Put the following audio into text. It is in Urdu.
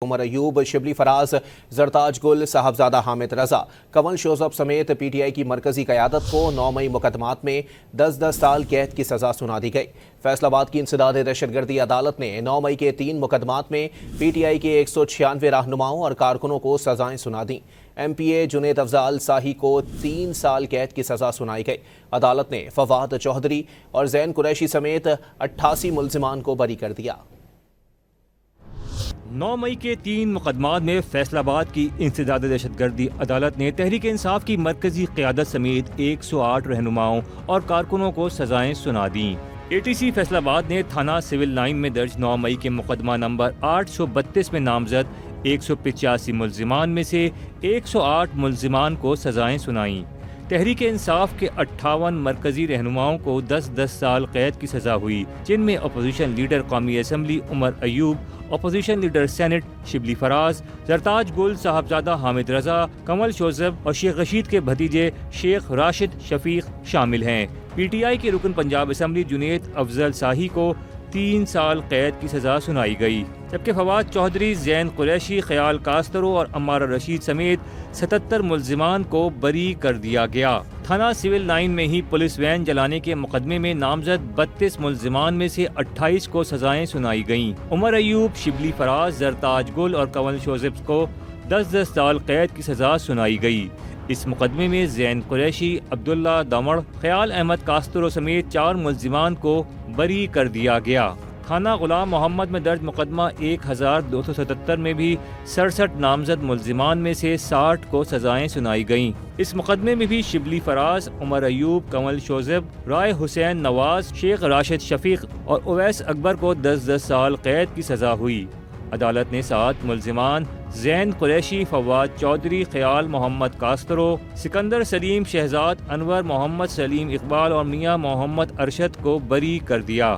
عمر ایوب، شبلی فراز، زرتاج گل، صاحبزادہ حامد رضا، کنول شوزب سمیت پی ٹی آئی کی مرکزی قیادت کو 9 مئی مقدمات میں 10 سال قید کی سزا سنا دی گئی۔ فیصل آباد کی انسداد دہشت گردی عدالت نے 9 مئی کے 3 مقدمات میں پی ٹی آئی کے 196 رہنماؤں اور کارکنوں کو سزائیں سنا دیں۔ ایم پی اے جنید افضال ساہی کو 3 سال قید کی سزا سنائی گئی۔ عدالت نے فواد چوہدری اور زین قریشی سمیت 88 ملزمان کو بری کر دیا۔ 9 مئی کے 3 مقدمات میں فیصل آباد کی انسداد دہشت گردی عدالت نے تحریک انصاف کی مرکزی قیادت سمیت 108 رہنماؤں اور کارکنوں کو سزائیں سنا دیں۔ اے ٹی سی فیصل آباد نے تھانہ سول لائن میں درج 9 مئی کے مقدمہ نمبر 832 میں نامزد 185 ملزمان میں سے 108 ملزمان کو سزائیں سنائیں۔ تحریک انصاف کے 58 مرکزی رہنماؤں کو 10 سال قید کی سزا ہوئی، جن میں اپوزیشن لیڈر قومی assembly Umar Ayub, opposition leader senate Shibli Faraz, Zartaj Gul, Sahibzada Hamid Raza, Kanwal Shozab اور شیخ رشید کے بھتیجے شیخ راشد شفیق شامل ہیں۔ پی ٹی آئی کے رکن پنجاب اسمبلی جنید افضل ساہی کو 3 سال قید کی سزا سنائی گئی، جبکہ فواد چوہدری، زین قریشی، خیال کاسترو اور عمار رشید سمیت 77 ملزمان کو بری کر دیا گیا۔ تھانہ سول لائن میں ہی پولیس وین جلانے کے مقدمے میں نامزد 32 ملزمان میں سے 28 کو سزائیں سنائی گئیں۔ عمر ایوب، شبلی فراز، زرتاج گل اور کنول شوزب کو 10 سال قید کی سزا سنائی گئی۔ اس مقدمے میں زین قریشی، عبداللہ دمڑ، خیال احمد کاسترو سمیت 4 ملزمان کو بری کر دیا گیا۔ تھانہ غلام محمد میں درج مقدمہ 1277 میں بھی 67 نامزد ملزمان میں سے 60 کو سزائیں سنائی گئیں۔ اس مقدمے میں بھی شبلی فراز، عمر ایوب، کنول شوزب، رائے حسین نواز، شیخ راشد شفیق اور اویس اکبر کو 10 سال قید کی سزا ہوئی۔ عدالت نے 7 ملزمان زین قریشی، فواد چوہدری، خیال محمد کاسترو، سکندر سلیم، شہزاد انور، محمد سلیم اقبال اور میاں محمد ارشد کو بری کر دیا۔